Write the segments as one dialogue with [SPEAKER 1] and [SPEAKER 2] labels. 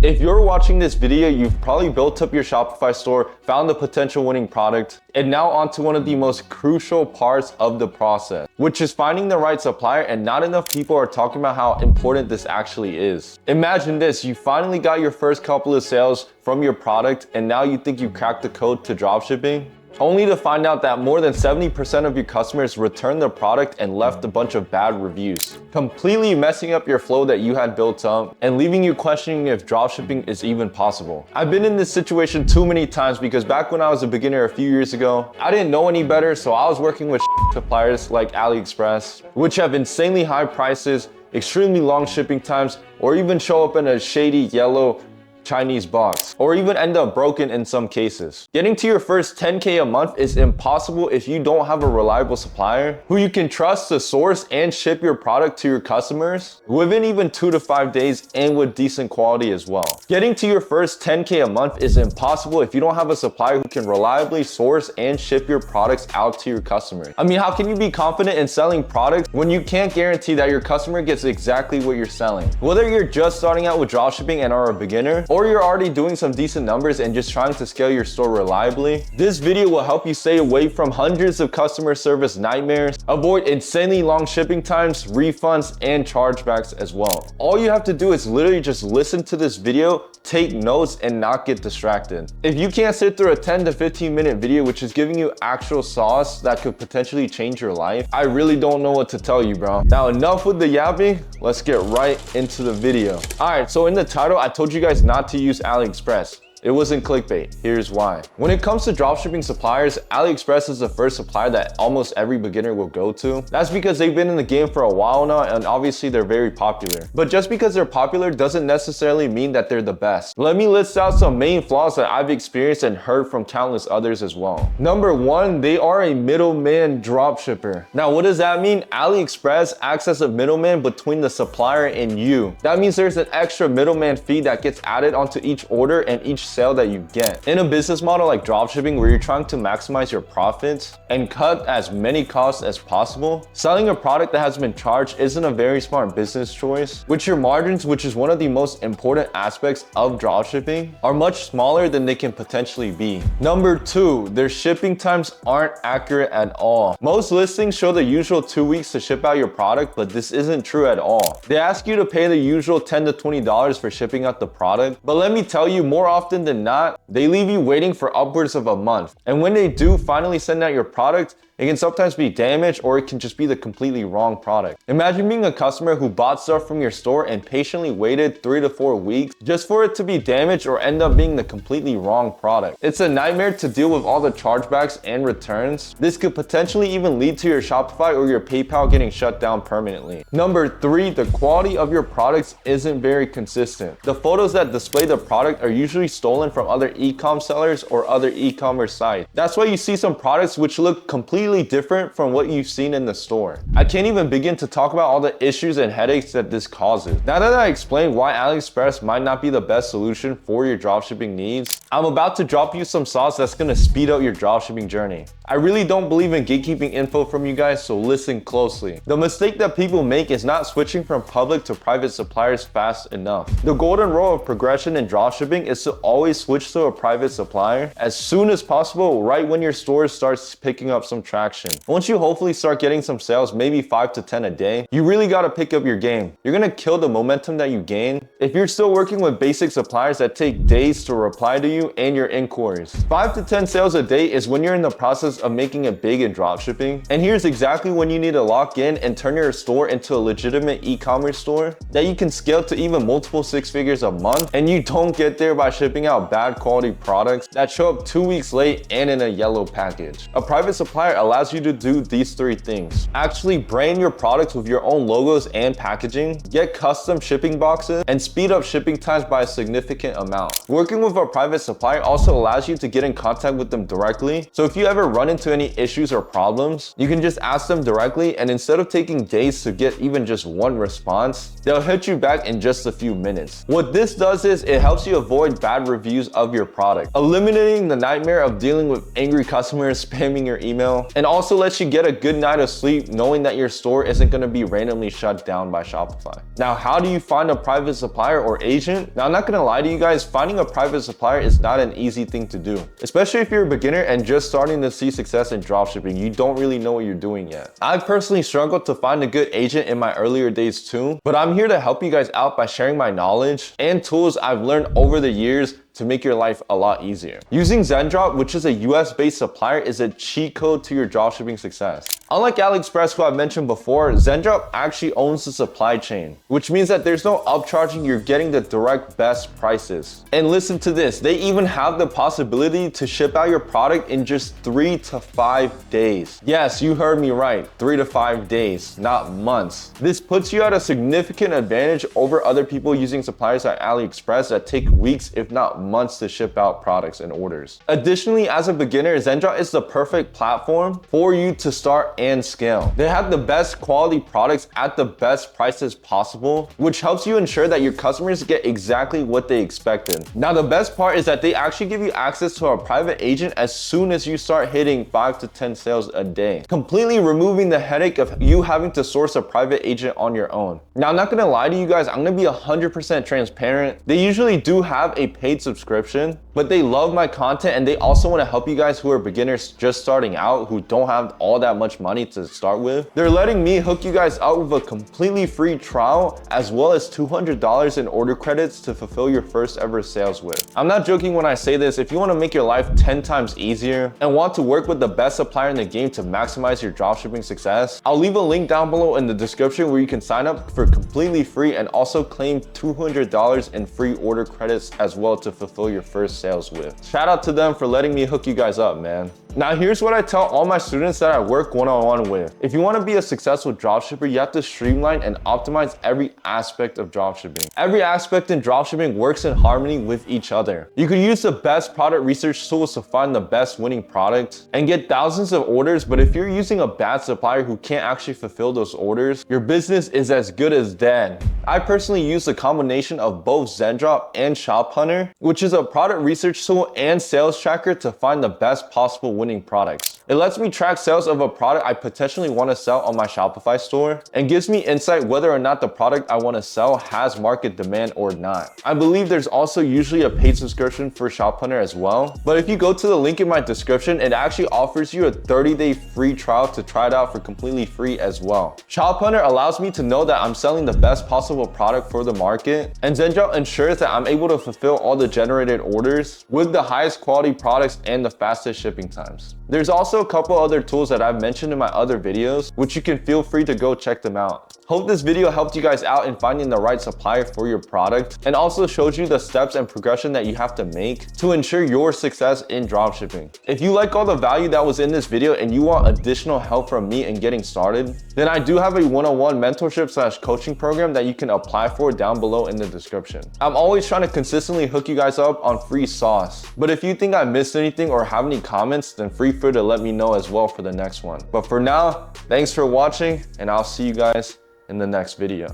[SPEAKER 1] If you're watching this video, you've probably built up your Shopify store, found the potential winning product, and now onto one of the most crucial parts of the process, which is finding the right supplier, and not enough people are talking about how important this actually is. Imagine this, you finally got your first couple of sales from your product, and now you think you cracked the code to dropshipping, only to find out that more than 70% of your customers returned the product and left a bunch of bad reviews, completely messing up your flow that you had built up and leaving you questioning if dropshipping is even possible. I've been in this situation too many times because back when I was a beginner a few years ago, I didn't know any better, so I was working with suppliers like Aliexpress, which have insanely high prices, extremely long shipping times, or even show up in a shady yellow Chinese box, or even end up broken in some cases. Getting to your first 10K a month is impossible if you don't have a reliable supplier who you can trust to source and ship your product to your customers within even 2 to 5 days and with decent quality as well. Getting to your first 10K a month is impossible if you don't have a supplier who can reliably source and ship your products out to your customers. I mean, how can you be confident in selling products when you can't guarantee that your customer gets exactly what you're selling? Whether you're just starting out with dropshipping and are a beginner, or you're already doing some decent numbers and just trying to scale your store reliably, this video will help you stay away from hundreds of customer service nightmares, avoid insanely long shipping times, refunds, and chargebacks as well. All you have to do is literally just listen to this video, take notes, and not get distracted. If you can't sit through a 10 to 15 minute video which is giving you actual sauce that could potentially change your life, I really don't know what to tell you, bro. Now enough with the yapping, let's get right into the video. Alright, so in the title, I told you guys not to use Aliexpress. It wasn't clickbait. Here's why. When it comes to dropshipping suppliers, Aliexpress is the first supplier that almost every beginner will go to. That's because they've been in the game for a while now, and obviously they're very popular. But just because they're popular doesn't necessarily mean that they're the best. Let me list out some main flaws that I've experienced and heard from countless others as well. Number 1, they are a middleman dropshipper. Now, what does that mean? Aliexpress acts as a middleman between the supplier and you. That means there's an extra middleman fee that gets added onto each order and each sale that you get. In a business model like dropshipping where you're trying to maximize your profits and cut as many costs as possible, selling a product that has been charged isn't a very smart business choice, which your margins, which is one of the most important aspects of dropshipping, are much smaller than they can potentially be. Number 2, their shipping times aren't accurate at all. Most listings show the usual 2 weeks to ship out your product, but this isn't true at all. They ask you to pay the usual $10 to $20 for shipping out the product, but let me tell you, more often than not, they leave you waiting for upwards of a month. And when they do finally send out your product, it can sometimes be damaged, or it can just be the completely wrong product. Imagine being a customer who bought stuff from your store and patiently waited 3 to 4 weeks just for it to be damaged or end up being the completely wrong product. It's a nightmare to deal with all the chargebacks and returns. This could potentially even lead to your Shopify or your PayPal getting shut down permanently. Number 3, the quality of your products isn't very consistent. The photos that display the product are usually stolen from other e-com sellers or other e-commerce sites. That's why you see some products which look completely different from what you've seen in the store. I can't even begin to talk about all the issues and headaches that this causes. Now that I explained why Aliexpress might not be the best solution for your dropshipping needs, I'm about to drop you some sauce that's gonna speed up your dropshipping journey. I really don't believe in gatekeeping info from you guys, so listen closely. The mistake that people make is not switching from public to private suppliers fast enough. The golden rule of progression in dropshipping is to always switch to a private supplier as soon as possible, right when your store starts picking up some traction. Once you hopefully start getting some sales, maybe 5 to 10 a day, you really gotta pick up your game. You're gonna kill the momentum that you gain if you're still working with basic suppliers that take days to reply to you and your inquiries. 5 to 10 sales a day is when you're in the process of making it big in dropshipping, and here's exactly when you need to lock in and turn your store into a legitimate e-commerce store that you can scale to even multiple 6 figures a month, and you don't get there by shipping out bad quality products that show up 2 weeks late and in a yellow package. A private supplier allows you to do these 3 things. Actually brand your products with your own logos and packaging, get custom shipping boxes, and speed up shipping times by a significant amount. Working with a private supplier also allows you to get in contact with them directly, so if you ever run into any issues or problems, you can just ask them directly, and instead of taking days to get even just one response, they'll hit you back in just a few minutes. What this does is it helps you avoid bad reviews of your product, eliminating the nightmare of dealing with angry customers spamming your email, and also lets you get a good night of sleep knowing that your store isn't going to be randomly shut down by Shopify. Now, how do you find a private supplier or agent? Now, I'm not going to lie to you guys, finding a private supplier is not an easy thing to do, especially if you're a beginner and just starting to see success in dropshipping. You don't really know what you're doing yet. I've personally struggled to find a good agent in my earlier days too, but I'm here to help you guys out by sharing my knowledge and tools I've learned over the years to make your life a lot easier. Using Zendrop, which is a US-based supplier, is a cheat code to your dropshipping success. Unlike Aliexpress, who I mentioned before, Zendrop actually owns the supply chain, which means that there's no upcharging, you're getting the direct best prices. And listen to this, they even have the possibility to ship out your product in just 3 to 5 days. Yes, you heard me right, 3 to 5 days, not months. This puts you at a significant advantage over other people using suppliers like Aliexpress that take weeks, if not months, to ship out products and orders. Additionally, as a beginner, Zendrop is the perfect platform for you to start and scale. They have the best quality products at the best prices possible, which helps you ensure that your customers get exactly what they expected. Now, the best part is that they actually give you access to a private agent as soon as you start hitting 5 to 10 sales a day, completely removing the headache of you having to source a private agent on your own. Now, I'm not gonna lie to you guys, I'm gonna be 100% transparent. They usually do have a paid subscription, but they love my content and they also want to help you guys who are beginners just starting out, who don't have all that much money to start with. They're letting me hook you guys up with a completely free trial as well as $200 in order credits to fulfill your first ever sales with. I'm not joking when I say this. If you want to make your life 10 times easier and want to work with the best supplier in the game to maximize your dropshipping success, I'll leave a link down below in the description where you can sign up for completely free and also claim $200 in free order credits as well to fulfill your first sales with. Shout out to them for letting me hook you guys up, man. Now, here's what I tell all my students that I work one-on-one with. If you want to be a successful dropshipper, you have to streamline and optimize every aspect of dropshipping. Every aspect in dropshipping works in harmony with each other. You could use the best product research tools to find the best winning product and get thousands of orders, but if you're using a bad supplier who can't actually fulfill those orders, your business is as good as dead. I personally use the combination of both Zendrop and ShopHunter, which is a product research tool and sales tracker to find the best possible winning products. It lets me track sales of a product I potentially want to sell on my Shopify store and gives me insight whether or not the product I want to sell has market demand or not. I believe there's also usually a paid subscription for ShopHunter as well, but if you go to the link in my description, it actually offers you a 30-day free trial to try it out for completely free as well. ShopHunter allows me to know that I'm selling the best possible product for the market, and Zendrop ensures that I'm able to fulfill all the generated orders with the highest quality products and the fastest shipping times. There's also a couple other tools that I've mentioned in my other videos, which you can feel free to go check them out. Hope this video helped you guys out in finding the right supplier for your product and also shows you the steps and progression that you have to make to ensure your success in dropshipping. If you like all the value that was in this video and you want additional help from me in getting started, then I do have a one-on-one mentorship / coaching program that you can apply for down below in the description. I'm always trying to consistently hook you guys up on free sauce, but if you think I missed anything or have any comments, then free to let me know as well for the next one. But for now, thanks for watching and I'll see you guys in the next video.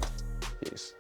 [SPEAKER 1] Peace.